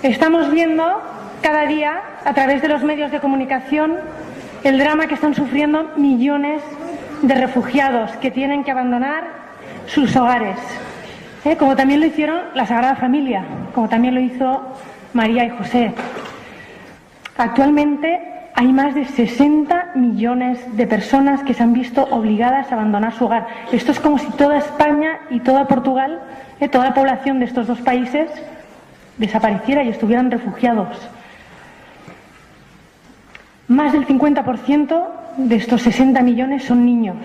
Estamos viendo cada día, a través de los medios de comunicación, el drama que están sufriendo millones de refugiados que tienen que abandonar sus hogares, como también lo hicieron la Sagrada Familia, como también lo hizo María y José. Actualmente hay más de 60 millones de personas que se han visto obligadas a abandonar su hogar. Esto es como si toda España y toda Portugal, toda la población de estos dos países, desapareciera y estuvieran refugiados. Más del 50% de estos 60 millones son niños.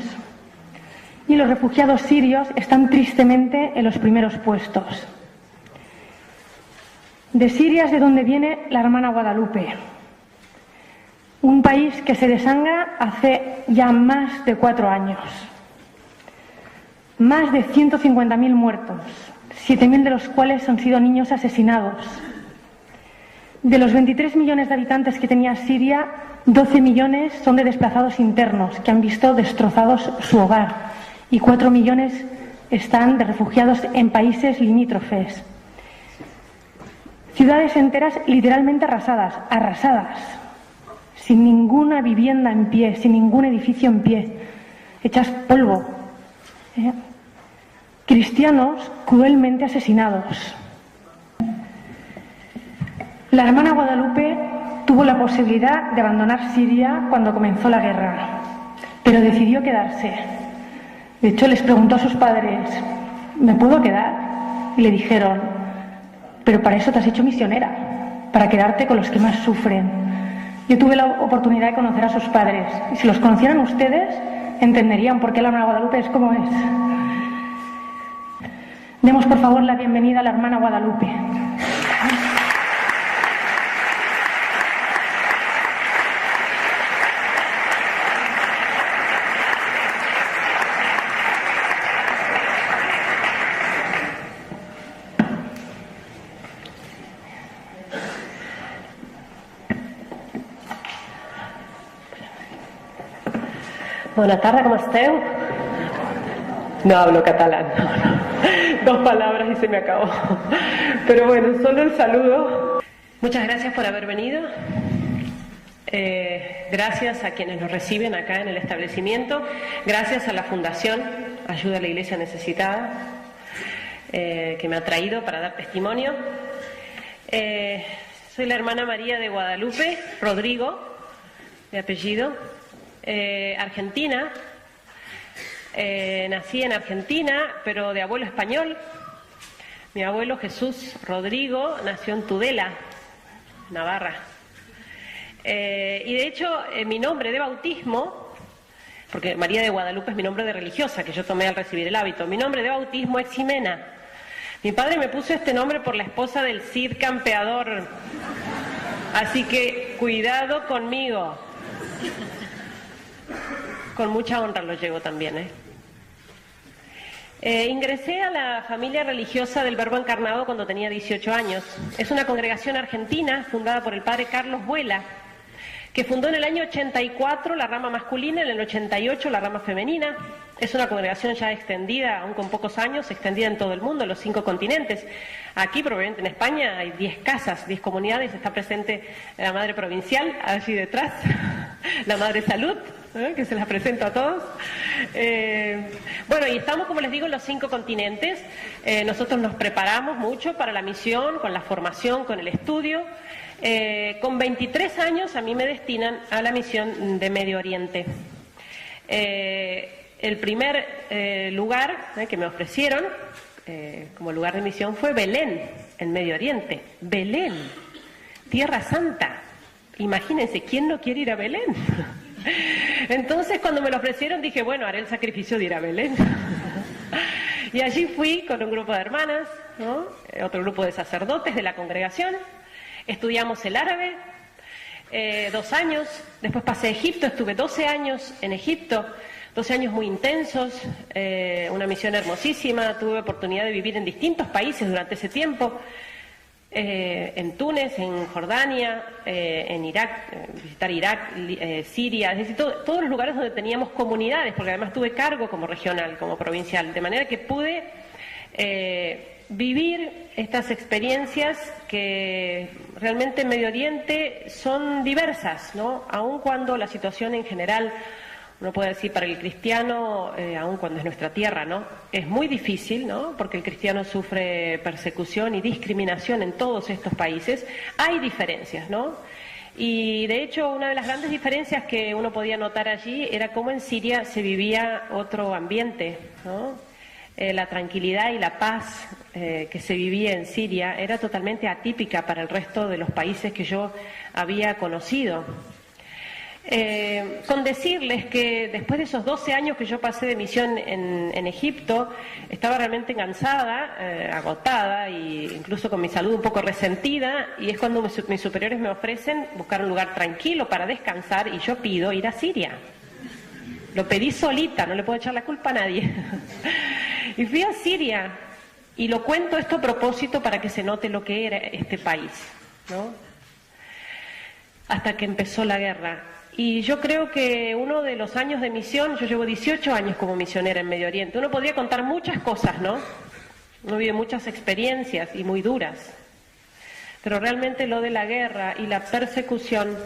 Y los refugiados sirios están tristemente en los primeros puestos. De Siria es de donde viene la hermana Guadalupe. Un país que se desangra hace ya más de 4 años. Más de 150.000 muertos, 7.000 de los cuales han sido niños asesinados. De los 23 millones de habitantes que tenía Siria, 12 millones son de desplazados internos que han visto destrozados su hogar y 4 millones están de refugiados en países limítrofes. Ciudades enteras literalmente arrasadas, sin ninguna vivienda en pie, sin ningún edificio en pie, hechas polvo. Cristianos cruelmente asesinados. La hermana Guadalupe tuvo la posibilidad de abandonar Siria cuando comenzó la guerra, pero decidió quedarse. De hecho, les preguntó a sus padres, ¿me puedo quedar? Y le dijeron, pero para eso te has hecho misionera, para quedarte con los que más sufren. Yo tuve la oportunidad de conocer a sus padres, y si los conocieran ustedes, entenderían por qué la hermana Guadalupe es como es. Demos, por favor, la bienvenida a la hermana Guadalupe. Bona tarda, com esteu? No hablo catalán, no. 2 palabras y se me acabó. Pero bueno, solo el saludo. Muchas gracias por haber venido. Gracias a quienes nos reciben acá en el establecimiento. Gracias a la Fundación Ayuda a la Iglesia Necesitada, que me ha traído para dar testimonio. Soy la hermana María de Guadalupe Rodrigo, de apellido. Argentina, nací en Argentina, pero de abuelo español. Mi abuelo Jesús Rodrigo nació en Tudela, Navarra. Y de hecho, mi nombre de bautismo, porque María de Guadalupe es mi nombre de religiosa, que yo tomé al recibir el hábito, mi nombre de bautismo es Ximena. Mi padre me puso este nombre por la esposa del Cid campeador. Así que, cuidado conmigo. Con mucha honra lo llevo también. Ingresé a la familia religiosa del Verbo Encarnado cuando tenía 18 años. Es una congregación argentina fundada por el padre Carlos Vuela, que fundó en el año 84 la rama masculina, en el 88 la rama femenina. Es una congregación ya extendida, aún con pocos años, extendida en todo el mundo, en los 5 continentes. Aquí, probablemente en España, hay 10 casas, 10 comunidades. Está presente la Madre Provincial, allí detrás, la Madre Salud, que se las presento a todos. Bueno, y estamos, como les digo, en los 5 continentes. Nosotros nos preparamos mucho para la misión, con la formación, con el estudio. Con 23 años a mí me destinan a la misión de Medio Oriente. El primer lugar que me ofrecieron como lugar de misión fue Belén, en Medio Oriente. Belén, Tierra Santa. Imagínense, ¿quién no quiere ir a Belén? Entonces, cuando me lo ofrecieron, dije, bueno, haré el sacrificio de ir a Belén. Y allí fui con un grupo de hermanas, ¿no? Otro grupo de sacerdotes de la congregación. Estudiamos el árabe, 2 años. Después pasé a Egipto, estuve 12 años en Egipto. 12 años muy intensos, una misión hermosísima. Tuve oportunidad de vivir en distintos países durante ese tiempo. En Túnez, en Jordania, en Irak, visitar Irak, Siria, es decir, todos los lugares donde teníamos comunidades, porque además tuve cargo como regional, como provincial, de manera que pude vivir estas experiencias que realmente en Medio Oriente son diversas, ¿no? Aun cuando la situación en general, uno puede decir para el cristiano, aun cuando es nuestra tierra, ¿no?, es muy difícil, ¿no?, porque el cristiano sufre persecución y discriminación en todos estos países, hay diferencias, ¿no? Y de hecho una de las grandes diferencias que uno podía notar allí era cómo en Siria se vivía otro ambiente, ¿no? La tranquilidad y la paz que se vivía en Siria era totalmente atípica para el resto de los países que yo había conocido. Con decirles que después de esos 12 años que yo pasé de misión en Egipto, estaba realmente cansada, agotada e incluso con mi salud un poco resentida, y es cuando mis superiores me ofrecen buscar un lugar tranquilo para descansar y yo pido ir a Siria. Lo pedí solita, no le puedo echar la culpa a nadie. Y fui a Siria, y lo cuento esto a propósito para que se note lo que era este país, ¿no? Hasta que empezó la guerra. Y yo creo que uno de los años de misión, yo llevo 18 años como misionera en Medio Oriente, uno podría contar muchas cosas, ¿no? Uno vive muchas experiencias y muy duras. Pero realmente lo de la guerra y la persecución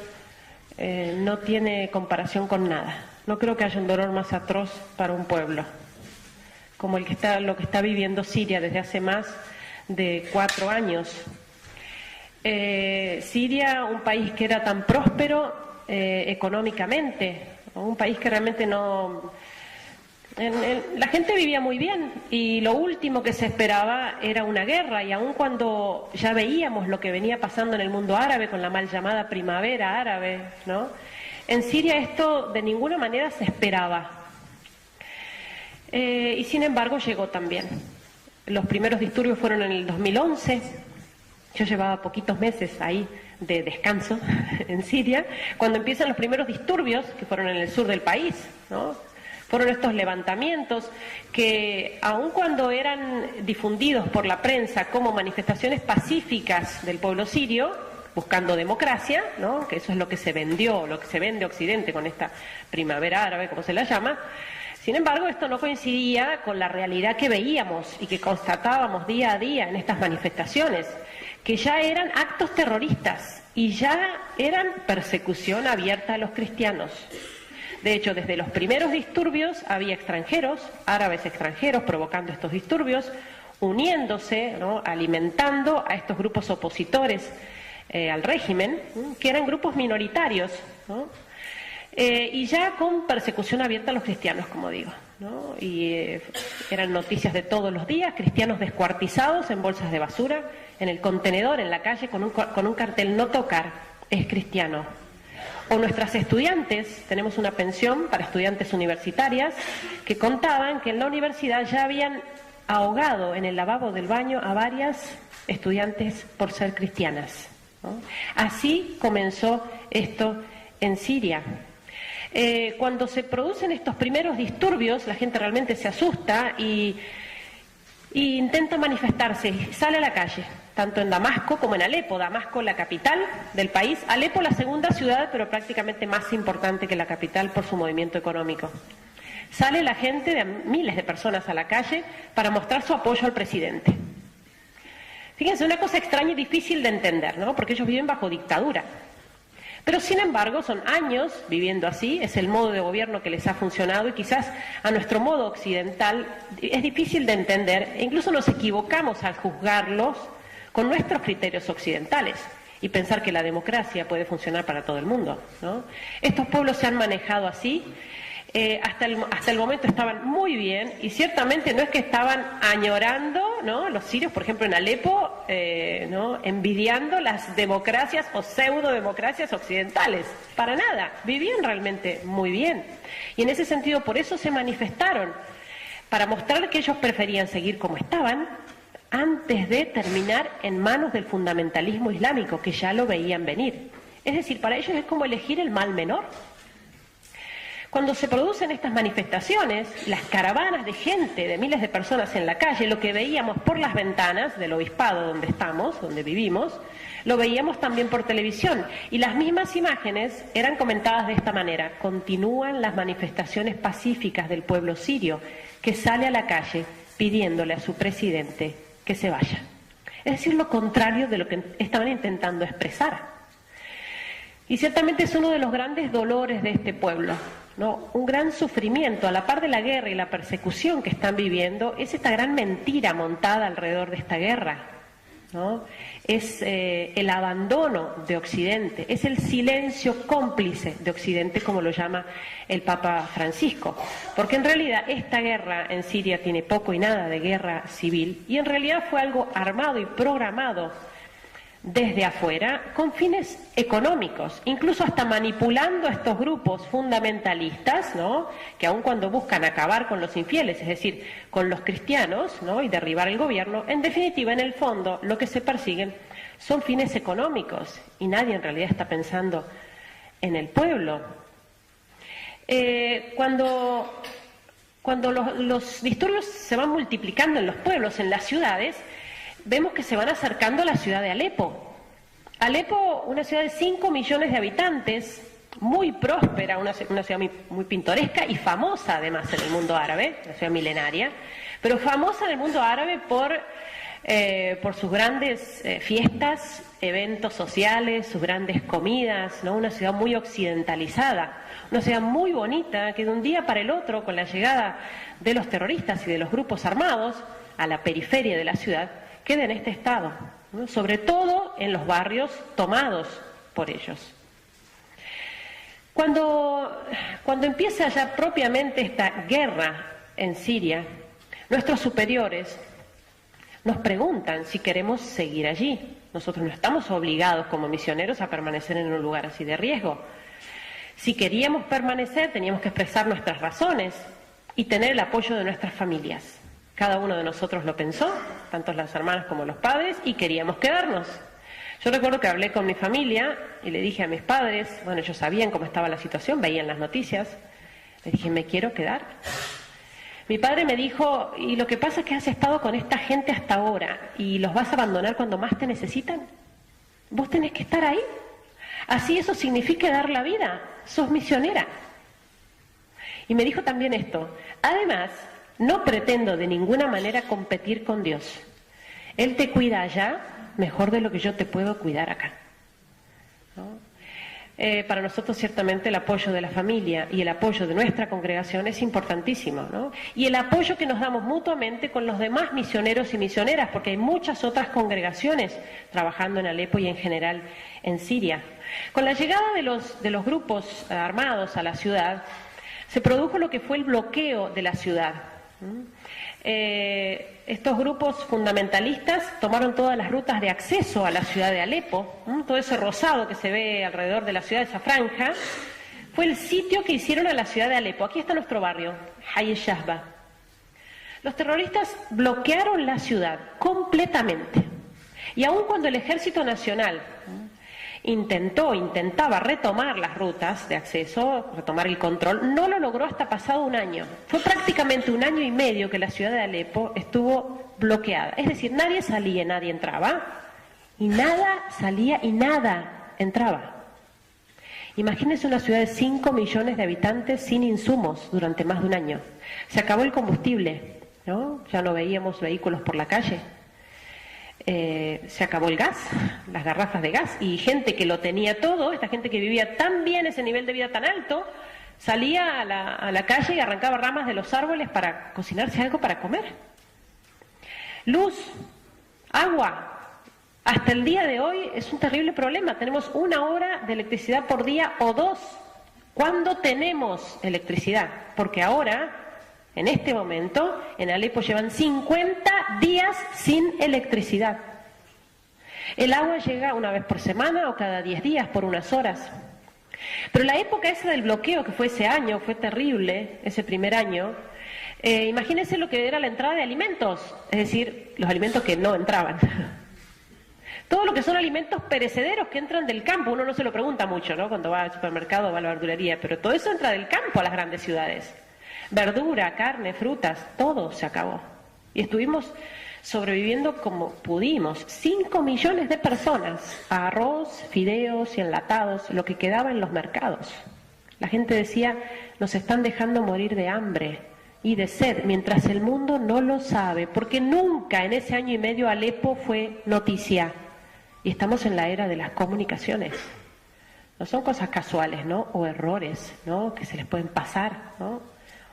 no tiene comparación con nada. No creo que haya un dolor más atroz para un pueblo como lo que está viviendo Siria desde hace más de 4 años. Siria, un país que era tan próspero económicamente, un país que realmente no... la gente vivía muy bien y lo último que se esperaba era una guerra, y aun cuando ya veíamos lo que venía pasando en el mundo árabe con la mal llamada primavera árabe, ¿no?, en Siria esto de ninguna manera se esperaba. Y sin embargo llegó también. Los primeros disturbios fueron en el 2011. Yo llevaba poquitos meses ahí de descanso en Siria, cuando empiezan los primeros disturbios, que fueron en el sur del país, ¿no? Fueron estos levantamientos que, aun cuando eran difundidos por la prensa como manifestaciones pacíficas del pueblo sirio, buscando democracia, ¿no?, que eso es lo que se vendió, lo que se vende Occidente con esta primavera árabe, como se la llama. Sin embargo, esto no coincidía con la realidad que veíamos y que constatábamos día a día en estas manifestaciones, que ya eran actos terroristas y ya eran persecución abierta a los cristianos. De hecho, desde los primeros disturbios había extranjeros, árabes extranjeros, provocando estos disturbios, uniéndose, ¿no?, alimentando a estos grupos opositores al régimen, que eran grupos minoritarios, ¿no?, y ya con persecución abierta a los cristianos, como digo, ¿no? Y eran noticias de todos los días, cristianos descuartizados en bolsas de basura, en el contenedor, en la calle, con un cartel: no tocar, es cristiano. O nuestras estudiantes, tenemos una pensión para estudiantes universitarias, que contaban que en la universidad ya habían ahogado en el lavabo del baño a varias estudiantes por ser cristianas, ¿no? Así comenzó esto en Siria. Cuando se producen estos primeros disturbios, la gente realmente se asusta y intenta manifestarse, sale a la calle, tanto en Damasco como en Alepo. Damasco, la capital del país; Alepo, la segunda ciudad, pero prácticamente más importante que la capital por su movimiento económico. Sale la gente, de miles de personas a la calle, para mostrar su apoyo al presidente. Fíjense, una cosa extraña y difícil de entender, ¿no?, porque ellos viven bajo dictadura. Pero sin embargo son años viviendo así, es el modo de gobierno que les ha funcionado, y quizás a nuestro modo occidental es difícil de entender, e incluso nos equivocamos al juzgarlos con nuestros criterios occidentales y pensar que la democracia puede funcionar para todo el mundo, ¿no? Estos pueblos se han manejado así. Hasta el momento estaban muy bien, y ciertamente no es que estaban añorando, ¿no?, los sirios, por ejemplo en Alepo, ¿no?, envidiando las democracias o pseudo-democracias occidentales, para nada, vivían realmente muy bien. Y en ese sentido, por eso se manifestaron, para mostrar que ellos preferían seguir como estaban antes de terminar en manos del fundamentalismo islámico, que ya lo veían venir. Es decir, para ellos es como elegir el mal menor. Cuando se producen estas manifestaciones, las caravanas de gente, de miles de personas en la calle, lo que veíamos por las ventanas del obispado donde estamos, donde vivimos, lo veíamos también por televisión. Y las mismas imágenes eran comentadas de esta manera: continúan las manifestaciones pacíficas del pueblo sirio, que sale a la calle pidiéndole a su presidente que se vaya. Es decir, lo contrario de lo que estaban intentando expresar. Y ciertamente es uno de los grandes dolores de este pueblo, ¿no? Un gran sufrimiento, a la par de la guerra y la persecución que están viviendo, es esta gran mentira montada alrededor de esta guerra, ¿no? Es el abandono de Occidente, es el silencio cómplice de Occidente, como lo llama el Papa Francisco, porque en realidad esta guerra en Siria tiene poco y nada de guerra civil, y en realidad fue algo armado y programado desde afuera con fines económicos, incluso hasta manipulando a estos grupos fundamentalistas, ¿no? Que aun cuando buscan acabar con los infieles, es decir, con los cristianos, ¿no? Y derribar el gobierno, en definitiva, en el fondo, lo que se persiguen son fines económicos y nadie en realidad está pensando en el pueblo. Cuando los disturbios se van multiplicando en los pueblos, en las ciudades, vemos que se van acercando a la ciudad de Alepo. Alepo, una ciudad de 5 millones de habitantes, muy próspera, una ciudad muy pintoresca y famosa además en el mundo árabe, una ciudad milenaria, pero famosa en el mundo árabe por sus grandes fiestas, eventos sociales, sus grandes comidas, ¿no? Una ciudad muy occidentalizada, una ciudad muy bonita que de un día para el otro, con la llegada de los terroristas y de los grupos armados a la periferia de la ciudad, queda en este estado, ¿no? Sobre todo en los barrios tomados por ellos. Cuando empieza ya propiamente esta guerra en Siria, nuestros superiores nos preguntan si queremos seguir allí. Nosotros no estamos obligados como misioneros a permanecer en un lugar así de riesgo. Si queríamos permanecer, teníamos que expresar nuestras razones y tener el apoyo de nuestras familias. Cada uno de nosotros lo pensó, tanto las hermanas como los padres, y queríamos quedarnos. Yo recuerdo que hablé con mi familia y le dije a mis padres, bueno, ellos sabían cómo estaba la situación, veían las noticias, les dije, me quiero quedar. Mi padre me dijo, y lo que pasa es que has estado con esta gente hasta ahora y los vas a abandonar cuando más te necesitan. Vos tenés que estar ahí. Así eso significa dar la vida, sos misionera. Y me dijo también esto, además, no pretendo de ninguna manera competir con Dios. Él te cuida allá mejor de lo que yo te puedo cuidar acá, ¿no? Para nosotros ciertamente el apoyo de la familia y el apoyo de nuestra congregación es importantísimo, ¿no? Y el apoyo que nos damos mutuamente con los demás misioneros y misioneras, porque hay muchas otras congregaciones trabajando en Alepo y en general en Siria. Con la llegada de los grupos armados a la ciudad, se produjo lo que fue el bloqueo de la ciudad. Estos grupos fundamentalistas tomaron todas las rutas de acceso a la ciudad de Alepo, todo ese rosado que se ve alrededor de la ciudad, esa franja, fue el sitio que hicieron a la ciudad de Alepo. Aquí está nuestro barrio, Hay el-Shahba. Los terroristas bloquearon la ciudad completamente, y aun cuando el Ejército Nacional intentaba retomar las rutas de acceso, retomar el control, no lo logró hasta pasado un año. Fue prácticamente 1 año y medio que la ciudad de Alepo estuvo bloqueada. Es decir, nadie salía y nadie entraba, y nada salía y nada entraba. Imagínense una ciudad de 5 millones de habitantes sin insumos durante más de 1 año. Se acabó el combustible, ¿no? Ya no veíamos vehículos por la calle. Se acabó el gas, las garrafas de gas, y gente que lo tenía todo, esta gente que vivía tan bien, ese nivel de vida tan alto, salía a la calle y arrancaba ramas de los árboles para cocinarse algo para comer. Luz, agua, hasta el día de hoy es un terrible problema. Tenemos 1 hora de electricidad por día o 2. ¿Cuándo tenemos electricidad? Porque ahora, en este momento, en Alepo llevan 50 días sin electricidad. El agua llega 1 vez por semana o cada 10 días por unas horas. Pero la época esa del bloqueo, que fue ese año, fue terrible, ese primer año, imagínense lo que era la entrada de alimentos, es decir, los alimentos que no entraban. Todo lo que son alimentos perecederos que entran del campo, uno no se lo pregunta mucho, ¿no? Cuando va al supermercado o va a la verdulería, pero todo eso entra del campo a las grandes ciudades. Verdura, carne, frutas, todo se acabó. Y estuvimos sobreviviendo como pudimos. 5 millones de personas, a arroz, fideos y enlatados, lo que quedaba en los mercados. La gente decía, nos están dejando morir de hambre y de sed, mientras el mundo no lo sabe, porque nunca en ese año y medio Alepo fue noticia. Y estamos en la era de las comunicaciones. No son cosas casuales, ¿no? O errores, ¿no? Que se les pueden pasar, ¿no?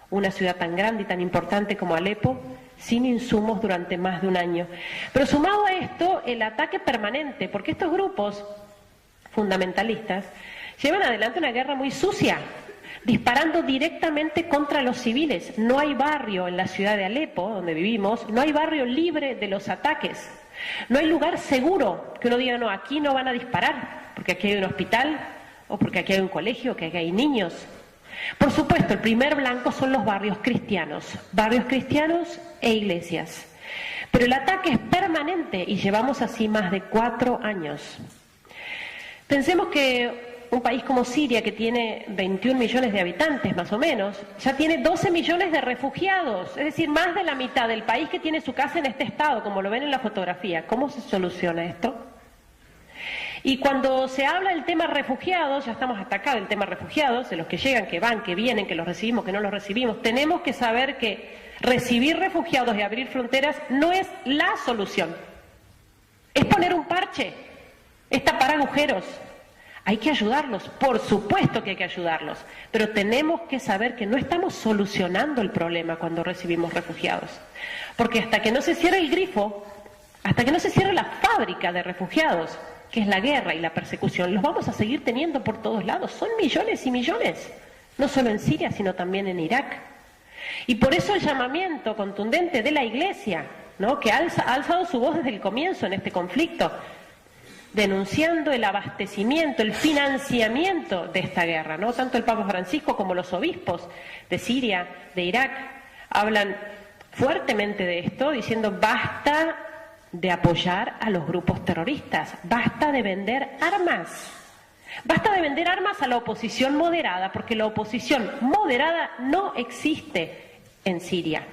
Una ciudad tan grande y tan importante como Alepo, sin insumos durante más de un año. Pero sumado a esto, el ataque permanente, porque estos grupos fundamentalistas llevan adelante una guerra muy sucia, disparando directamente contra los civiles. No hay barrio en la ciudad de Alepo, donde vivimos, no hay barrio libre de los ataques. No hay lugar seguro que uno diga, no, aquí no van a disparar, porque aquí hay un hospital, o porque aquí hay un colegio, o que aquí hay niños. Por supuesto, el primer blanco son los barrios cristianos e iglesias. Pero el ataque es permanente y llevamos así más de 4 años. Pensemos que un país como Siria, que tiene 21 millones de habitantes más o menos, ya tiene 12 millones de refugiados, es decir, más de la mitad del país que tiene su casa en este estado, como lo ven en la fotografía. ¿Cómo se soluciona esto? Y cuando se habla del tema refugiados, ya estamos hasta acá del tema refugiados, de los que llegan, que van, que vienen, que los recibimos, que no los recibimos, tenemos que saber que recibir refugiados y abrir fronteras no es la solución. Es poner un parche, es tapar agujeros. Hay que ayudarlos, por supuesto que hay que ayudarlos, pero tenemos que saber que no estamos solucionando el problema cuando recibimos refugiados. Porque hasta que no se cierre el grifo, hasta que no se cierre la fábrica de refugiados, que es la guerra y la persecución, los vamos a seguir teniendo por todos lados. Son millones y millones, no solo en Siria, sino también en Irak. Y por eso el llamamiento contundente de la Iglesia, ¿no?, que ha alzado su voz desde el comienzo en este conflicto, denunciando el abastecimiento, el financiamiento de esta guerra, ¿no? Tanto el Papa Francisco como los obispos de Siria, de Irak, hablan fuertemente de esto, diciendo basta de apoyar a los grupos terroristas, basta de vender armas, basta de vender armas a la oposición moderada, porque la oposición moderada no existe en Siria.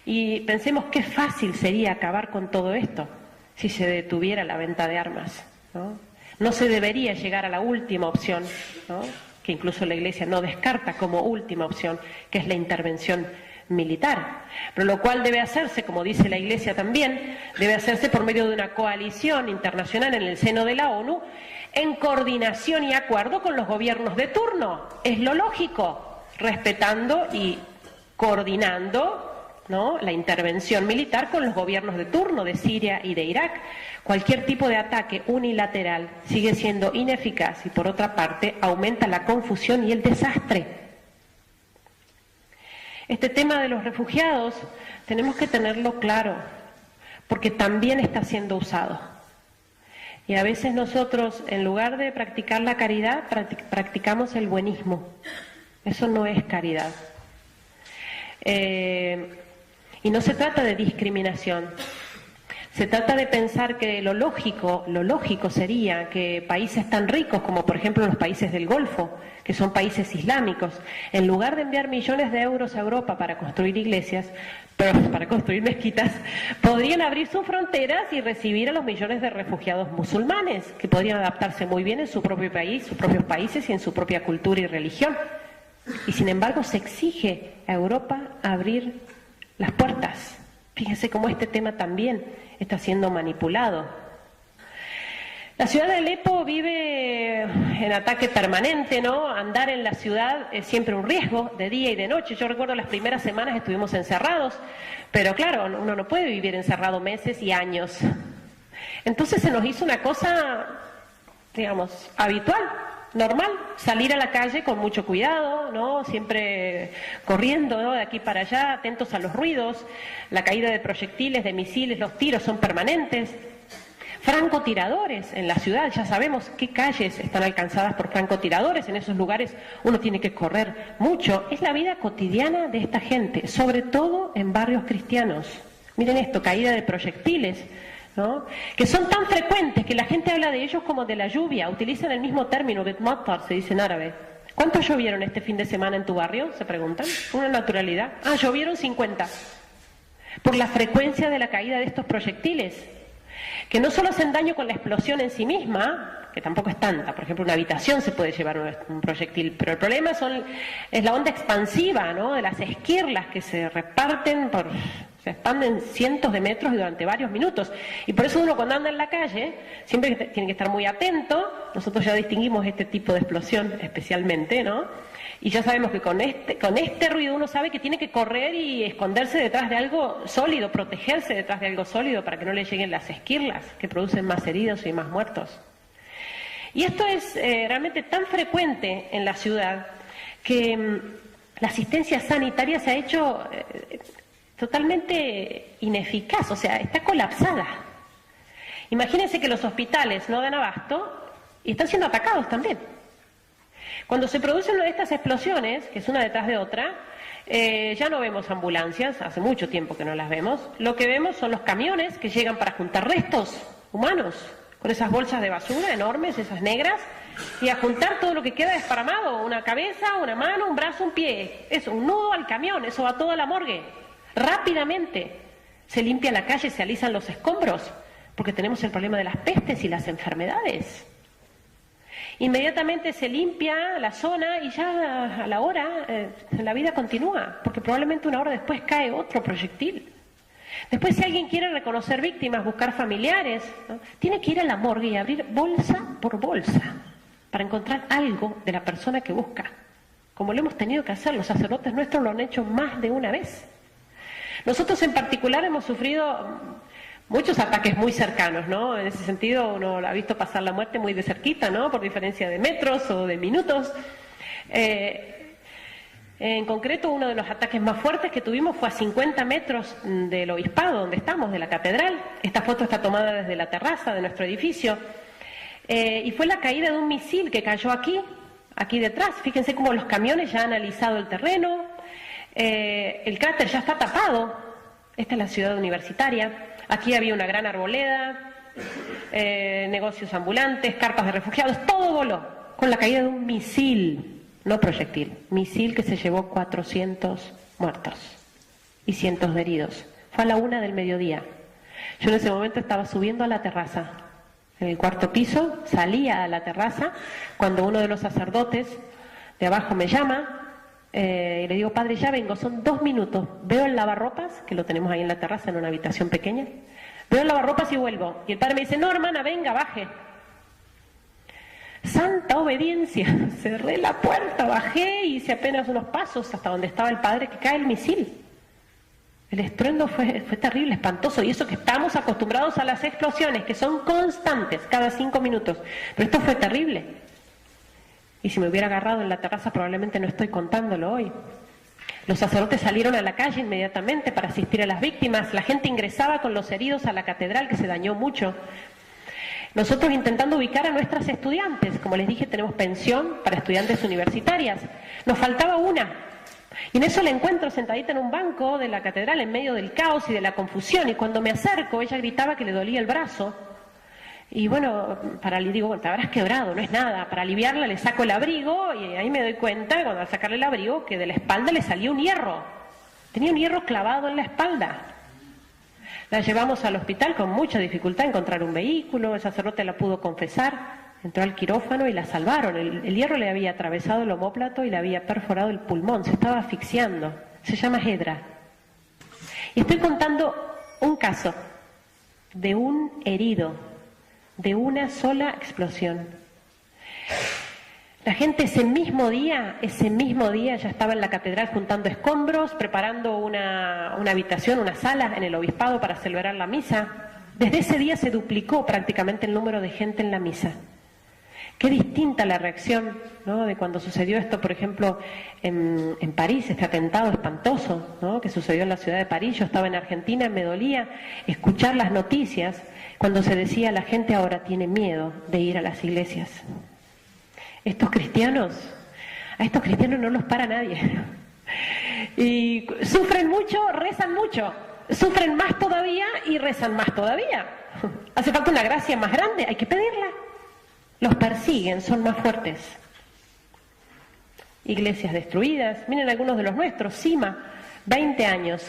Y pensemos qué fácil sería acabar con todo esto si se detuviera la venta de armas, ¿no? No se debería llegar a la última opción, ¿no?, que incluso la Iglesia no descarta como última opción, que es la intervención militar, pero lo cual debe hacerse, como dice la Iglesia también, debe hacerse por medio de una coalición internacional en el seno de la ONU, en coordinación y acuerdo con los gobiernos de turno. Es lo lógico, respetando y coordinando, ¿no?, la intervención militar con los gobiernos de turno de Siria y de Irak. Cualquier tipo de ataque unilateral sigue siendo ineficaz y, por otra parte, aumenta la confusión y el desastre. Este tema de los refugiados tenemos que tenerlo claro, porque también está siendo usado. Y a veces nosotros, en lugar de practicar la caridad, practicamos el buenismo. Eso no es caridad. Y no se trata de discriminación. Se trata de pensar que lo lógico sería que países tan ricos como por ejemplo los países del Golfo, que son países islámicos, en lugar de enviar millones de euros a Europa para construir iglesias, para construir mezquitas, podrían abrir sus fronteras y recibir a los millones de refugiados musulmanes, que podrían adaptarse muy bien en su propio país, sus propios países y en su propia cultura y religión. Y sin embargo se exige a Europa abrir las puertas. Fíjense cómo este tema también está siendo manipulado. La ciudad de Alepo vive en ataque permanente, ¿no? Andar en la ciudad es siempre un riesgo, de día y de noche. Yo recuerdo las primeras semanas estuvimos encerrados, pero claro, uno no puede vivir encerrado meses y años. Entonces se nos hizo una cosa, digamos, habitual, normal, salir a la calle con mucho cuidado, ¿no?, siempre corriendo, ¿no?, de aquí para allá, atentos a los ruidos, la caída de proyectiles, de misiles, los tiros son permanentes. Francotiradores en la ciudad, ya sabemos qué calles están alcanzadas por francotiradores, en esos lugares uno tiene que correr mucho. Es la vida cotidiana de esta gente, sobre todo en barrios cristianos. Miren esto, caída de proyectiles, ¿no?, que son tan frecuentes que la gente habla de ellos como de la lluvia, utilizan el mismo término, betmatar, se dice en árabe. ¿Cuántos llovieron este fin de semana en tu barrio?, se preguntan, una naturalidad. Llovieron 50, por la frecuencia de la caída de estos proyectiles, que no solo hacen daño con la explosión en sí misma, que tampoco es tanta. Por ejemplo, una habitación se puede llevar un proyectil, pero el problema es la onda expansiva, ¿no?, de las esquirlas que se reparten se expanden cientos de metros y durante varios minutos. Y por eso uno cuando anda en la calle siempre tiene que estar muy atento. Nosotros ya distinguimos este tipo de explosión especialmente, ¿no? Y ya sabemos que con este ruido uno sabe que tiene que correr y esconderse detrás de algo sólido, protegerse detrás de algo sólido para que no le lleguen las esquirlas que producen más heridos y más muertos. Y esto es realmente tan frecuente en la ciudad que la asistencia sanitaria se ha hecho totalmente ineficaz, o sea, está colapsada. Imagínense que los hospitales no dan abasto y están siendo atacados también. Cuando se produce una de estas explosiones, que es una detrás de otra, ya no vemos ambulancias, hace mucho tiempo que no las vemos. Lo que vemos son los camiones que llegan para juntar restos humanos, con esas bolsas de basura enormes, esas negras, y a juntar todo lo que queda desparramado, una cabeza, una mano, un brazo, un pie. Eso, un nudo al camión, eso va todo a la morgue. Rápidamente se limpia la calle, se alisan los escombros, porque tenemos el problema de las pestes y las enfermedades. Inmediatamente se limpia la zona y ya a la hora la vida continúa, porque probablemente una hora después cae otro proyectil. Después, si alguien quiere reconocer víctimas, buscar familiares, ¿no?, tiene que ir a la morgue y abrir bolsa por bolsa para encontrar algo de la persona que busca, como lo hemos tenido que hacer. Los sacerdotes nuestros lo han hecho más de una vez. Nosotros en particular hemos sufrido muchos ataques muy cercanos, ¿no? En ese sentido uno ha visto pasar la muerte muy de cerquita, ¿no?, por diferencia de metros o de minutos. En concreto, uno de los ataques más fuertes que tuvimos fue a 50 metros del obispado, donde estamos, de la catedral. Esta foto está tomada desde la terraza de nuestro edificio. Y fue la caída de un misil que cayó aquí detrás. Fíjense cómo los camiones ya han alisado el terreno. El cráter ya está tapado. Esta es la ciudad universitaria. Aquí había una gran arboleda, negocios ambulantes, carpas de refugiados, todo voló con la caída de un misil. No proyectil, misil que se llevó 400 muertos y cientos de heridos. Fue a la 1 del mediodía. Yo en ese momento estaba subiendo a la terraza, en el 4º piso, salía a la terraza, cuando uno de los sacerdotes de abajo me llama, y le digo, padre, ya vengo, son 2 minutos. Veo el lavarropas, que lo tenemos ahí en la terraza, en una habitación pequeña. Veo el lavarropas y vuelvo. Y el padre me dice, no, hermana, venga, baje. Santa obediencia, cerré la puerta, bajé y hice apenas unos pasos hasta donde estaba el padre, que cae el misil. El estruendo fue terrible, espantoso, y eso que estamos acostumbrados a las explosiones, que son constantes, cada 5 minutos. Pero esto fue terrible. Y si me hubiera agarrado en la terraza, probablemente no estoy contándolo hoy. Los sacerdotes salieron a la calle inmediatamente para asistir a las víctimas. La gente ingresaba con los heridos a la catedral, que se dañó mucho. Nosotros intentando ubicar a nuestras estudiantes, como les dije, tenemos pensión para estudiantes universitarias. Nos faltaba una. Y en eso la encuentro sentadita en un banco de la catedral en medio del caos y de la confusión. Y cuando me acerco, ella gritaba que le dolía el brazo. Y bueno, digo, te habrás quebrado, no es nada. Para aliviarla le saco el abrigo y ahí me doy cuenta, cuando al sacarle el abrigo, que de la espalda le salía un hierro. Tenía un hierro clavado en la espalda. La llevamos al hospital con mucha dificultad a encontrar un vehículo, el sacerdote la pudo confesar, entró al quirófano y la salvaron. El hierro le había atravesado el omóplato y le había perforado el pulmón, se estaba asfixiando. Se llama Hedra. Y estoy contando un caso de un herido, de una sola explosión. La gente ese mismo día ya estaba en la catedral juntando escombros, preparando una habitación, una sala en el obispado para celebrar la misa. Desde ese día se duplicó prácticamente el número de gente en la misa. Qué distinta la reacción, ¿no?, de cuando sucedió esto, por ejemplo, en París, este atentado espantoso, ¿no?, que sucedió en la ciudad de París. Yo estaba en Argentina, me dolía escuchar las noticias cuando se decía la gente ahora tiene miedo de ir a las iglesias. A estos cristianos no los para nadie. Y sufren mucho, rezan mucho. Sufren más todavía y rezan más todavía. Hace falta una gracia más grande, hay que pedirla. Los persiguen, son más fuertes. Iglesias destruidas. Miren algunos de los nuestros. Sima, 20 años.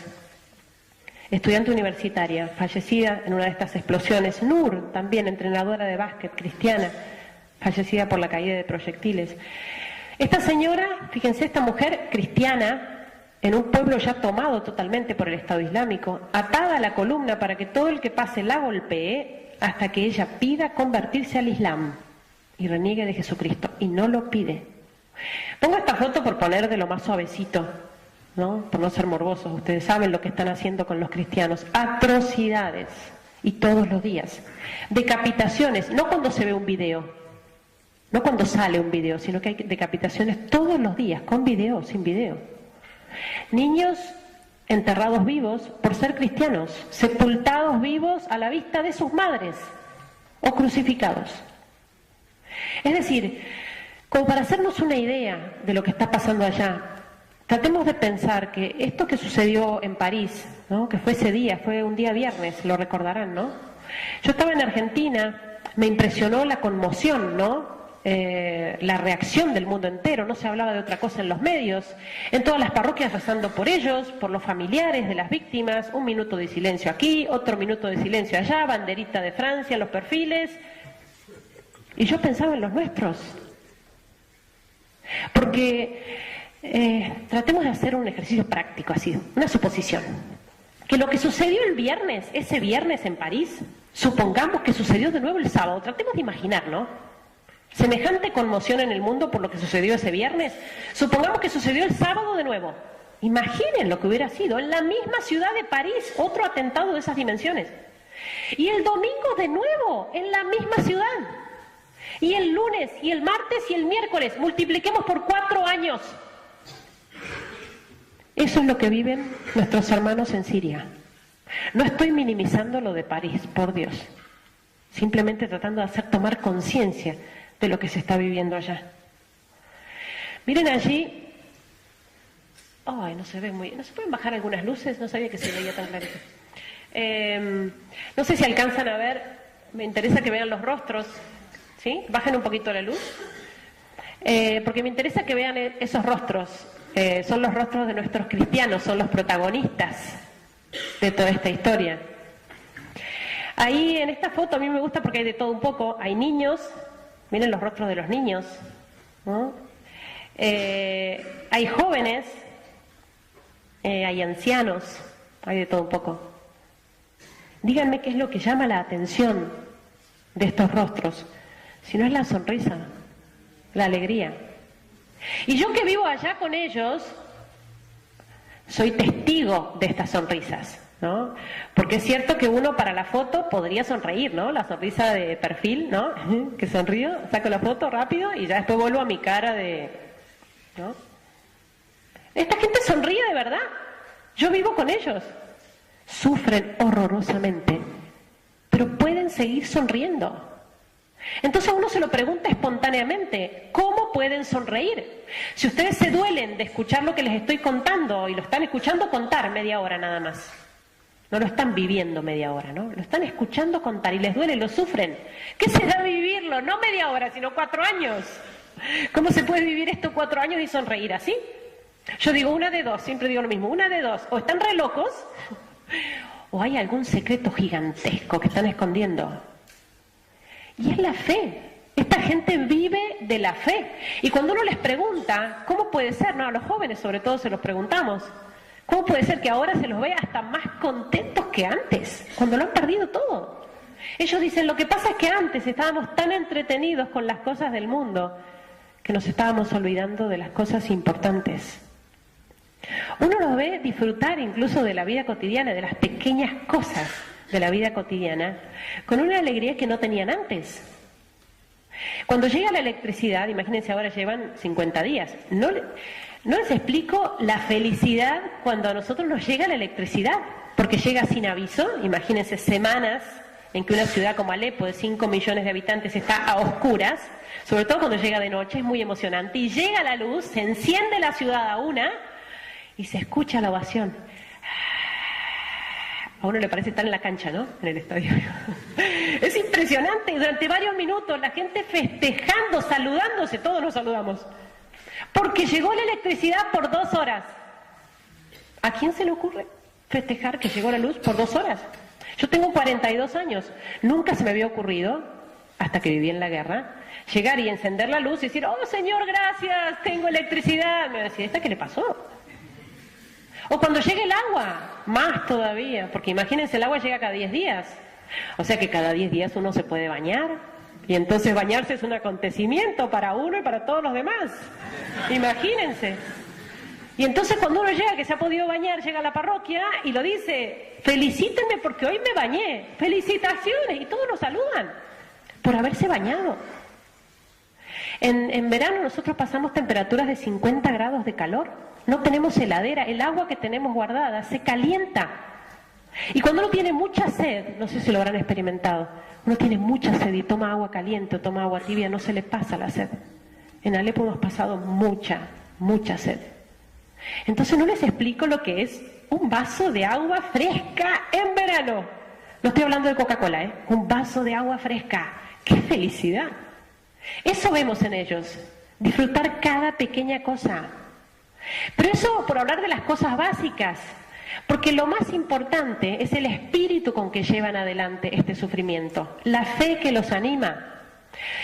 Estudiante universitaria, fallecida en una de estas explosiones. Nur, también entrenadora de básquet, cristiana. fallecida por la caída de proyectiles. Esta señora, fíjense, esta mujer cristiana, en un pueblo ya tomado totalmente por el Estado Islámico, atada a la columna para que todo el que pase la golpee hasta que ella pida convertirse al Islam y reniegue de Jesucristo, y no lo pide. Pongo esta foto por poner de lo más suavecito, ¿no? Por no ser morbosos. Ustedes saben lo que están haciendo con los cristianos. Atrocidades, y todos los días. Decapitaciones, no cuando se ve un video, no cuando sale un video, sino que hay decapitaciones todos los días, con video, sin video. Niños enterrados vivos por ser cristianos, sepultados vivos a la vista de sus madres, o crucificados. Es decir, como para hacernos una idea de lo que está pasando allá, tratemos de pensar que esto que sucedió en París, ¿no? Que fue ese día, fue un día viernes, lo recordarán, ¿no? Yo estaba en Argentina, me impresionó la conmoción, ¿no? La reacción del mundo entero, no se hablaba de otra cosa en los medios, en todas las parroquias rezando por ellos, por los familiares de las víctimas, 1 minuto de silencio aquí, otro minuto de silencio allá, banderita de Francia, los perfiles, y yo pensaba en los nuestros, porque tratemos de hacer un ejercicio práctico, así, una suposición, que lo que sucedió el viernes, ese viernes en París, supongamos que sucedió de nuevo el sábado, tratemos de imaginar, ¿no? Semejante conmoción en el mundo por lo que sucedió ese viernes, supongamos que sucedió el sábado de nuevo. Imaginen lo que hubiera sido en la misma ciudad de París, otro atentado de esas dimensiones. Y el domingo de nuevo, en la misma ciudad. Y el lunes, y el martes, y el miércoles, multipliquemos por 4 años. Eso es lo que viven nuestros hermanos en Siria. No estoy minimizando lo de París, por Dios. Simplemente tratando de hacer tomar conciencia de lo que se está viviendo allá. Miren allí. Ay, no se ve muy... ¿No se pueden bajar algunas luces? No sabía que se veía tan clarito. No sé si alcanzan a ver. Me interesa que vean los rostros. ¿Sí? Bajen un poquito la luz. Porque me interesa que vean esos rostros. Son los rostros de nuestros cristianos, son los protagonistas de toda esta historia. Ahí en esta foto a mí me gusta porque hay de todo un poco. Hay niños, miren los rostros de los niños, ¿no? Hay jóvenes, hay ancianos, hay de todo un poco. Díganme qué es lo que llama la atención de estos rostros, si no es la sonrisa, la alegría. Y yo que vivo allá con ellos, soy testigo de estas sonrisas, ¿no? Porque es cierto que uno para la foto podría sonreír, ¿no? La sonrisa de perfil, ¿no? Que sonrío, saco la foto rápido y ya después vuelvo a mi cara de... ¿no? Esta gente sonríe de verdad. Yo vivo con ellos. Sufren horrorosamente, pero pueden seguir sonriendo. Entonces uno se lo pregunta espontáneamente, ¿cómo pueden sonreír? Si ustedes se duelen de escuchar lo que les estoy contando y lo están escuchando contar media hora nada más, no lo están viviendo media hora, ¿no? Lo están escuchando contar y les duele, lo sufren. ¿Qué será vivirlo? No media hora, sino 4 años. ¿Cómo se puede vivir esto 4 años y sonreír así? Yo digo una de dos, siempre digo lo mismo, una de dos, o están re locos, o hay algún secreto gigantesco que están escondiendo. Y es la fe. Esta gente vive de la fe. Y cuando uno les pregunta, ¿cómo puede ser? No, a los jóvenes sobre todo se los preguntamos. ¿Cómo puede ser que ahora se los vea hasta más contentos que antes, cuando lo han perdido todo? Ellos dicen, lo que pasa es que antes estábamos tan entretenidos con las cosas del mundo que nos estábamos olvidando de las cosas importantes. Uno los ve disfrutar incluso de la vida cotidiana, de las pequeñas cosas de la vida cotidiana, con una alegría que no tenían antes. Cuando llega la electricidad, imagínense ahora llevan 50 días, no les explico la felicidad cuando a nosotros nos llega la electricidad, porque llega sin aviso. Imagínense semanas en que una ciudad como Alepo de 5 millones de habitantes está a oscuras, sobre todo cuando llega de noche, es muy emocionante, y llega la luz, se enciende la ciudad a una y se escucha la ovación. A uno le parece estar en la cancha, ¿no? En el estadio. Es impresionante. Durante varios minutos la gente festejando, saludándose, todos nos saludamos. Porque llegó la electricidad por 2 horas. ¿A quién se le ocurre festejar que llegó la luz por 2 horas? Yo tengo 42 años. Nunca se me había ocurrido hasta que viví en la guerra, llegar y encender la luz y decir, oh Señor, gracias, tengo electricidad. Me decía, ¿esta qué le pasó? O cuando llegue el agua, más todavía, porque imagínense, el agua llega cada 10 días. O sea que cada 10 días uno se puede bañar. Y entonces bañarse es un acontecimiento para uno y para todos los demás. Imagínense. Y entonces cuando uno llega, que se ha podido bañar, llega a la parroquia y lo dice, felicítenme porque hoy me bañé. Felicitaciones. Y todos nos saludan por haberse bañado. En verano nosotros pasamos temperaturas de 50 grados de calor. No tenemos heladera. El agua que tenemos guardada se calienta. Y cuando uno tiene mucha sed, no sé si lo habrán experimentado, uno tiene mucha sed y toma agua caliente o toma agua tibia, no se le pasa la sed. En Alepo hemos pasado mucha sed. Entonces no les explico lo que es un vaso de agua fresca en verano. No estoy hablando de Coca-Cola, ¿eh? Un vaso de agua fresca. ¡Qué felicidad! Eso vemos en ellos, disfrutar cada pequeña cosa. Pero eso por hablar de las cosas básicas, porque lo más importante es el espíritu con que llevan adelante este sufrimiento, la fe que los anima.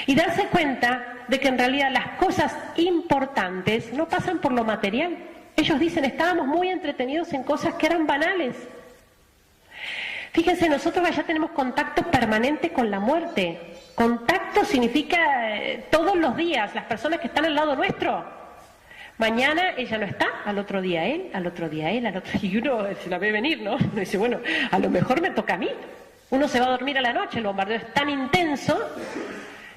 Y darse cuenta de que en realidad las cosas importantes no pasan por lo material. Ellos dicen, estábamos muy entretenidos en cosas que eran banales. Fíjense, nosotros allá tenemos contacto permanente con la muerte. Contacto significa todos los días, las personas que están al lado nuestro. Mañana ella no está, al otro día él, al otro día él, al otro... Y uno se la ve venir, ¿no? Uno dice, bueno, a lo mejor me toca a mí. Uno se va a dormir a la noche, el bombardeo es tan intenso,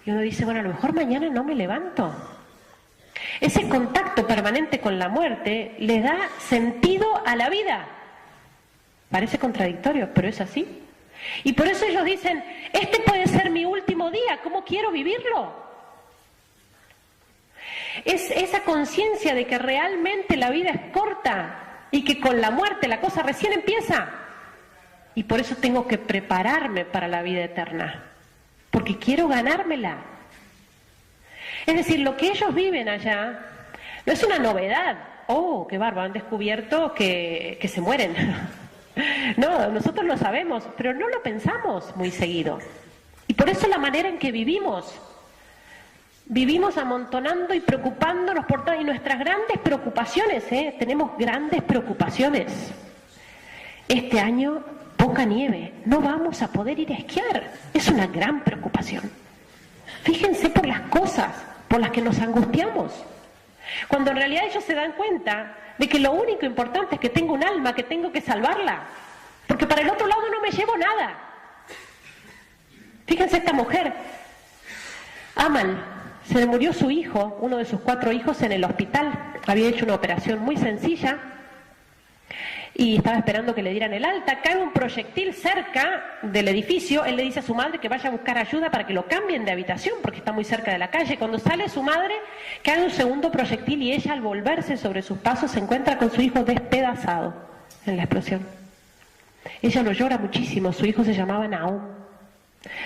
y uno dice, bueno, a lo mejor mañana no me levanto. Ese contacto permanente con la muerte le da sentido a la vida. Parece contradictorio, pero es así. Y por eso ellos dicen, este puede ser mi último día, ¿cómo quiero vivirlo? Es esa conciencia de que realmente la vida es corta y que con la muerte la cosa recién empieza. Y por eso tengo que prepararme para la vida eterna, porque quiero ganármela. Es decir, lo que ellos viven allá no es una novedad. Oh, qué bárbaro, han descubierto que se mueren. No, nosotros lo sabemos, pero no lo pensamos muy seguido. Y por eso la manera en que vivimos amontonando y preocupándonos por todo. Y nuestras grandes preocupaciones, tenemos grandes preocupaciones. Este año, poca nieve, no vamos a poder ir a esquiar. Es una gran preocupación. Fíjense por las cosas por las que nos angustiamos. Cuando en realidad ellos se dan cuenta de que lo único importante es que tengo un alma, que tengo que salvarla. Porque para el otro lado no me llevo nada. Fíjense esta mujer, Amal, se le murió su hijo, uno de sus 4 hijos, en el hospital. Había hecho una operación muy sencilla y estaba esperando que le dieran el alta. Cae un proyectil cerca del edificio. Él le dice a su madre que vaya a buscar ayuda para que lo cambien de habitación porque está muy cerca de la calle. Cuando sale su madre, cae un segundo proyectil y ella, al volverse sobre sus pasos, se encuentra con su hijo despedazado en la explosión. Ella lo llora muchísimo. Su hijo se llamaba Nahum.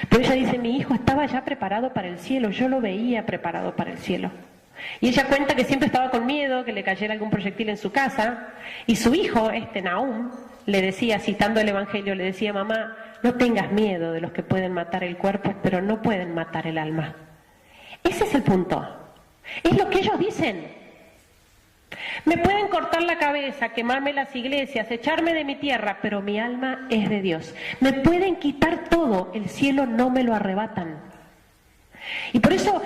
Pero ella dice, mi hijo estaba ya preparado para el cielo, yo lo veía preparado para el cielo. Y ella cuenta que siempre estaba con miedo que le cayera algún proyectil en su casa, y su hijo, Nahum, le decía, citando el Evangelio, le decía, mamá, no tengas miedo de los que pueden matar el cuerpo, pero no pueden matar el alma. Ese es el punto. Es lo que ellos dicen. Me pueden cortar la cabeza, quemarme las iglesias, echarme de mi tierra, pero mi alma es de Dios. Me pueden quitar todo, el cielo no me lo arrebatan. Y por eso,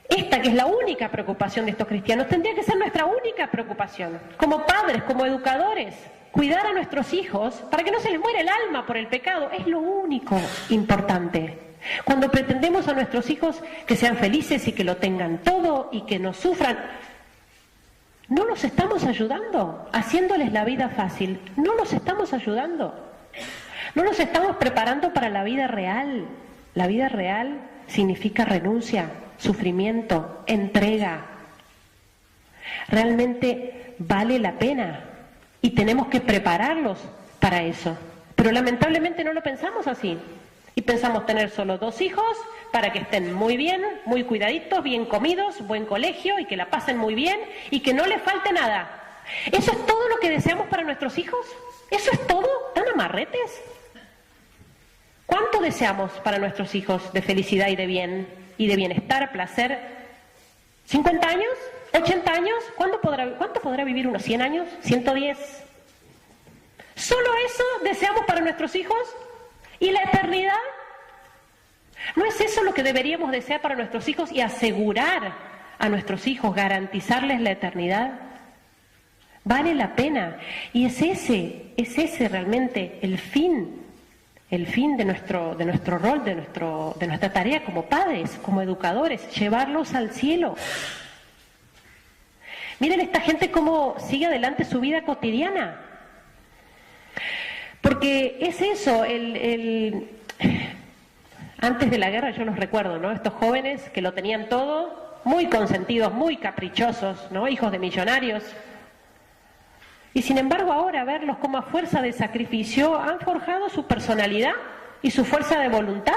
esta que es la única preocupación de estos cristianos, tendría que ser nuestra única preocupación. Como padres, como educadores, cuidar a nuestros hijos para que no se les muera el alma por el pecado, es lo único importante. Cuando pretendemos a nuestros hijos que sean felices y que lo tengan todo y que no sufran, no los estamos ayudando, haciéndoles la vida fácil. No los estamos ayudando. No los estamos preparando para la vida real. La vida real significa renuncia, sufrimiento, entrega. Realmente vale la pena y tenemos que prepararlos para eso. Pero lamentablemente no lo pensamos así. Y pensamos tener solo 2 hijos para que estén muy bien, muy cuidaditos, bien comidos, buen colegio y que la pasen muy bien y que no les falte nada. ¿Eso es todo lo que deseamos para nuestros hijos? ¿Eso es todo? ¿Tan amarretes? ¿Cuánto deseamos para nuestros hijos de felicidad y de bien, y de bienestar, placer? ¿50 años? ¿80 años? ¿Cuánto podrá vivir unos 100 años? ¿110? ¿Solo eso deseamos para nuestros hijos? ¿Y la eternidad? ¿No es eso lo que deberíamos desear para nuestros hijos y asegurar a nuestros hijos, garantizarles la eternidad? Vale la pena. Y es ese realmente el fin de nuestro rol, de nuestra tarea como padres, como educadores, llevarlos al cielo. Miren esta gente cómo sigue adelante su vida cotidiana. Porque es eso, antes de la guerra yo los recuerdo, ¿no? Estos jóvenes que lo tenían todo, muy consentidos, muy caprichosos, ¿no? Hijos de millonarios. Y sin embargo ahora verlos como a fuerza de sacrificio han forjado su personalidad y su fuerza de voluntad.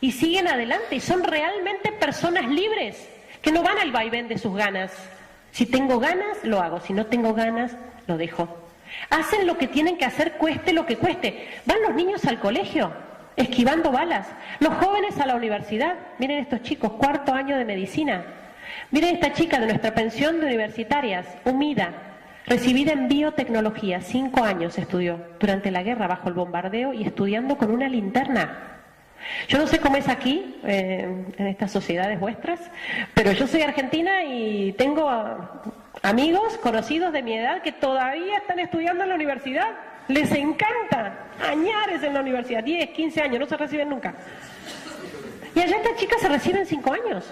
Y siguen adelante y son realmente personas libres, que no van al vaivén de sus ganas. Si tengo ganas, lo hago. Si no tengo ganas, lo dejo. Hacen lo que tienen que hacer, cueste lo que cueste. Van los niños al colegio, esquivando balas. Los jóvenes a la universidad. Miren estos chicos, 4º año de medicina. Miren esta chica de nuestra pensión de universitarias, Humida, recibida en biotecnología. 5 años estudió durante la guerra bajo el bombardeo y estudiando con una linterna. Yo no sé cómo es aquí, en estas sociedades vuestras, pero yo soy argentina y tengo amigos, conocidos de mi edad que todavía están estudiando en la universidad. Les encanta, añares en la universidad, 10, 15 años, no se reciben nunca. Y allá estas chicas se reciben 5 años.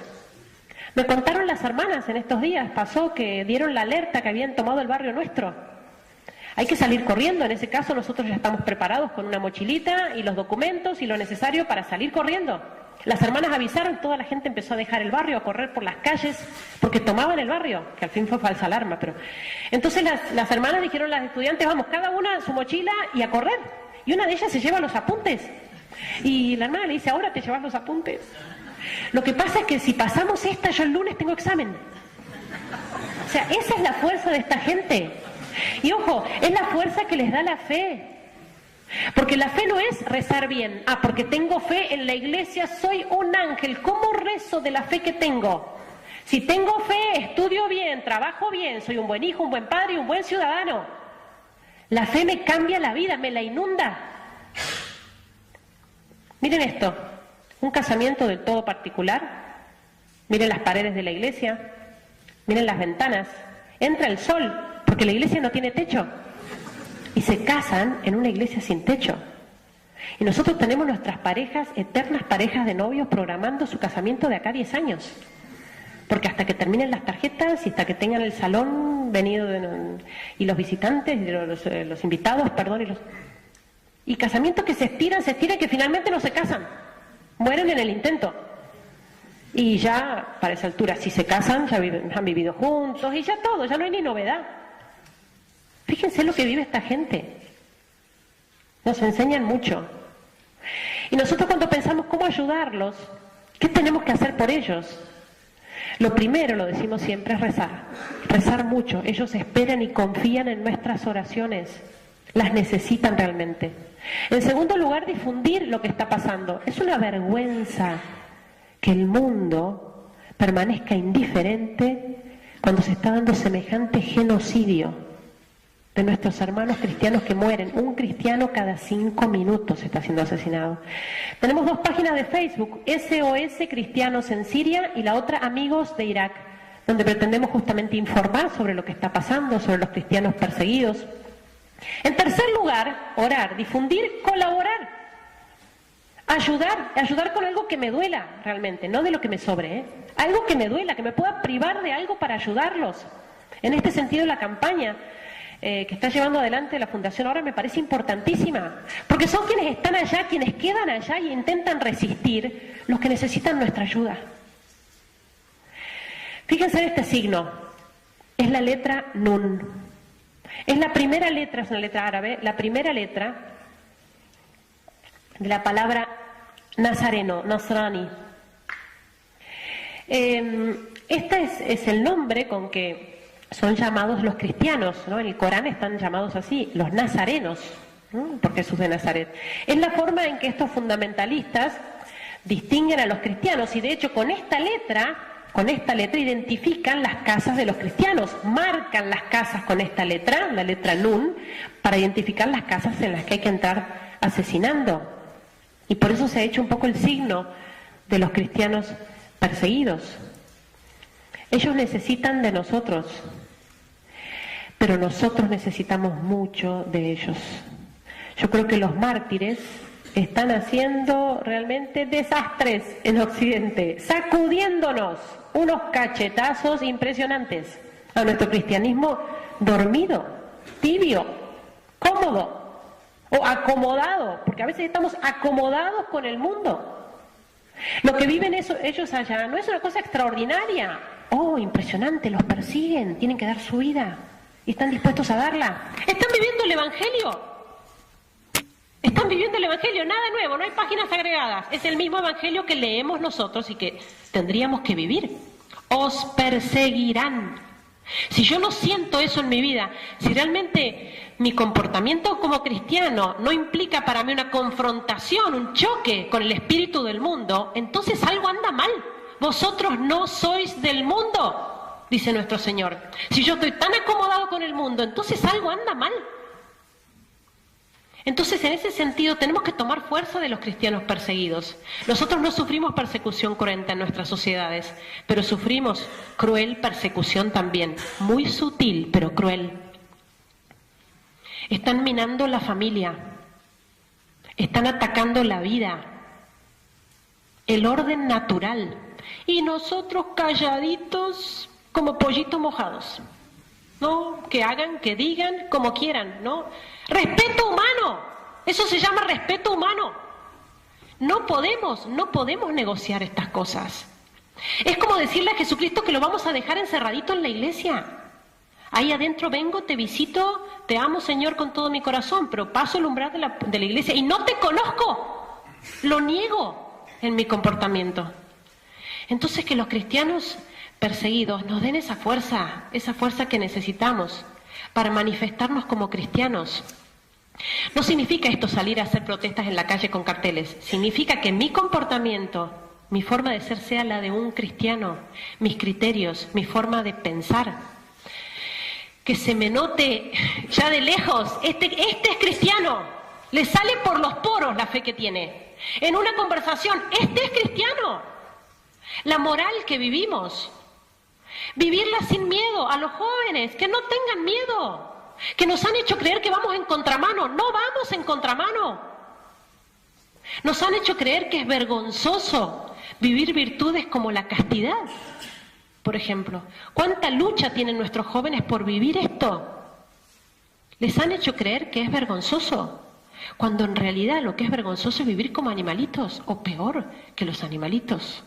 Me contaron las hermanas en estos días, pasó que dieron la alerta que habían tomado el barrio nuestro. Hay que salir corriendo, en ese caso nosotros ya estamos preparados con una mochilita y los documentos y lo necesario para salir corriendo. Las hermanas avisaron, toda la gente empezó a dejar el barrio, a correr por las calles, porque tomaban el barrio, que al fin fue falsa alarma, pero... Entonces las hermanas dijeron a las estudiantes, vamos, cada una su mochila y a correr. Y una de ellas se lleva los apuntes. Y la hermana le dice, ahora te llevas los apuntes. Lo que pasa es que si pasamos esta, yo el lunes tengo examen. O sea, esa es la fuerza de esta gente. Y ojo, es la fuerza que les da la fe. Porque la fe no es rezar bien. Ah, porque tengo fe en la iglesia, soy un ángel. ¿Cómo rezo de la fe que tengo? Si tengo fe, estudio bien, trabajo bien, soy un buen hijo, un buen padre y un buen ciudadano. La fe me cambia la vida, me la inunda. Miren esto, un casamiento del todo particular. Miren las paredes de la iglesia, miren las ventanas. Entra el sol, porque la iglesia no tiene techo. Y se casan en una iglesia sin techo. Y nosotros tenemos nuestras parejas, eternas parejas de novios, programando su casamiento de acá a 10 años. Porque hasta que terminen las tarjetas y hasta que tengan el salón venido y los visitantes, y los invitados, perdón, y casamientos que se estiran, que finalmente no se casan. Mueren en el intento. Y ya, para esa altura, si se casan, ya han vivido juntos y ya todo, ya no hay ni novedad. Fíjense lo que vive esta gente. Nos enseñan mucho. Y nosotros cuando pensamos cómo ayudarlos, ¿qué tenemos que hacer por ellos? Lo primero, lo decimos siempre, es rezar. Rezar mucho. Ellos esperan y confían en nuestras oraciones. Las necesitan realmente. En segundo lugar, difundir lo que está pasando. Es una vergüenza que el mundo permanezca indiferente cuando se está dando semejante genocidio de nuestros hermanos cristianos que mueren. Un cristiano cada 5 minutos está siendo asesinado. Tenemos 2 páginas de Facebook, SOS Cristianos en Siria y la otra Amigos de Irak, donde pretendemos justamente informar sobre lo que está pasando, sobre los cristianos perseguidos. En tercer lugar, orar, difundir, colaborar. Ayudar con algo que me duela realmente, no de lo que me sobre, algo que me duela, que me pueda privar de algo para ayudarlos. En este sentido, la campaña que está llevando adelante la Fundación ahora me parece importantísima, porque son quienes están allá, quienes quedan allá y intentan resistir, los que necesitan nuestra ayuda. Fíjense en este signo, es la letra Nun. Es la primera letra, es una letra árabe, la primera letra de la palabra nazareno, Nasrani. Este es el nombre con que son llamados los cristianos, ¿no? En el Corán están llamados así, los nazarenos. por Jesús de Nazaret. Es la forma en que estos fundamentalistas distinguen a los cristianos, y de hecho con esta letra identifican las casas de los cristianos, marcan las casas con esta letra, la letra Nun, para identificar las casas en las que hay que entrar asesinando. Y por eso se ha hecho un poco el signo de los cristianos perseguidos. Ellos necesitan de nosotros, pero nosotros necesitamos mucho de ellos. Yo creo que los mártires están haciendo realmente desastres en Occidente, sacudiéndonos unos cachetazos impresionantes a nuestro cristianismo dormido, tibio, cómodo o acomodado, porque a veces estamos acomodados con el mundo. Lo que viven ellos allá no es una cosa extraordinaria. Oh, impresionante, los persiguen, tienen que dar su vida y están dispuestos a darla. Están viviendo el Evangelio. Están viviendo el Evangelio, nada nuevo, no hay páginas agregadas. Es el mismo Evangelio que leemos nosotros y que tendríamos que vivir. Os perseguirán. Si yo no siento eso en mi vida, si realmente mi comportamiento como cristiano no implica para mí una confrontación, un choque con el espíritu del mundo, entonces algo anda mal. Vosotros no sois del mundo, dice nuestro Señor. Si yo estoy tan acomodado con el mundo, entonces algo anda mal. Entonces, en ese sentido, tenemos que tomar fuerza de los cristianos perseguidos. Nosotros no sufrimos persecución cruenta en nuestras sociedades, pero sufrimos cruel persecución también, muy sutil, pero cruel. Están minando la familia, están atacando la vida, el orden natural, y nosotros calladitos como pollitos mojados. ¿No? Que hagan, que digan como quieran, ¿no? Respeto humano, eso se llama respeto humano. No podemos negociar estas cosas. Es como decirle a Jesucristo que lo vamos a dejar encerradito en la iglesia. Ahí adentro vengo, te visito, te amo, Señor, con todo mi corazón, pero paso el umbral de la iglesia y no te conozco, lo niego en mi comportamiento. Entonces, que los cristianos perseguidos nos den esa fuerza que necesitamos para manifestarnos como cristianos. No significa esto salir a hacer protestas en la calle con carteles, significa que mi comportamiento, mi forma de ser sea la de un cristiano, mis criterios, mi forma de pensar. Que se me note ya de lejos, este es cristiano, le sale por los poros la fe que tiene. En una conversación, este es cristiano. La moral que vivimos. Vivirla sin miedo, a los jóvenes, que no tengan miedo, que nos han hecho creer que vamos en contramano, no vamos en contramano. Nos han hecho creer que es vergonzoso vivir virtudes como la castidad, por ejemplo. ¿Cuánta lucha tienen nuestros jóvenes por vivir esto? Les han hecho creer que es vergonzoso, cuando en realidad lo que es vergonzoso es vivir como animalitos, o peor que los animalitos.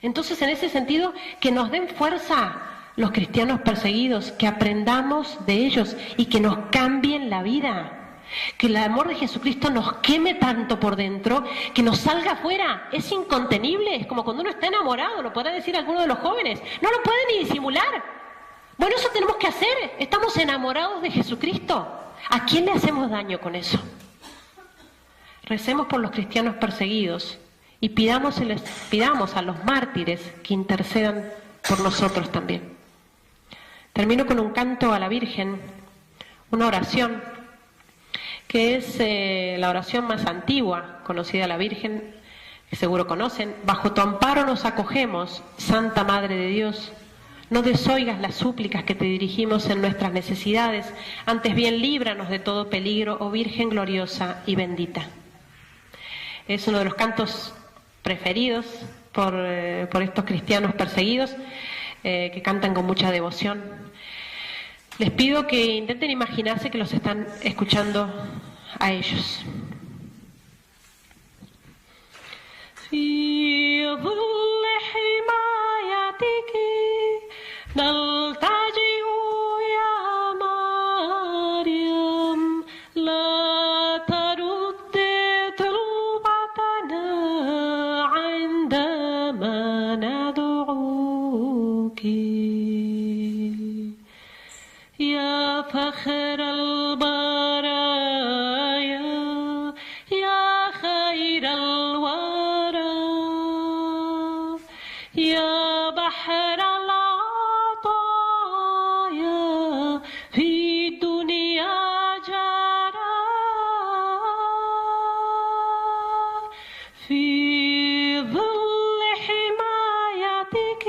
Entonces, en ese sentido, que nos den fuerza los cristianos perseguidos, que aprendamos de ellos y que nos cambien la vida. Que el amor de Jesucristo nos queme tanto por dentro, que nos salga afuera. Es incontenible, es como cuando uno está enamorado, lo podrá decir alguno de los jóvenes. No lo puede ni disimular. Bueno, eso tenemos que hacer. Estamos enamorados de Jesucristo. ¿A quién le hacemos daño con eso? Recemos por los cristianos perseguidos. Y pidamos a los mártires que intercedan por nosotros también. Termino con un canto a la Virgen, una oración, que es la oración más antigua conocida a la Virgen, que seguro conocen. Bajo tu amparo nos acogemos, Santa Madre de Dios. No desoigas las súplicas que te dirigimos en nuestras necesidades, antes bien líbranos de todo peligro, oh Virgen gloriosa y bendita. Es uno de los cantos preferidos por estos cristianos perseguidos que cantan con mucha devoción. Les pido que intenten imaginarse que los están escuchando a ellos. فخر البرايا يا بحر العطايا في الدنيا جرى في ظل حمايتك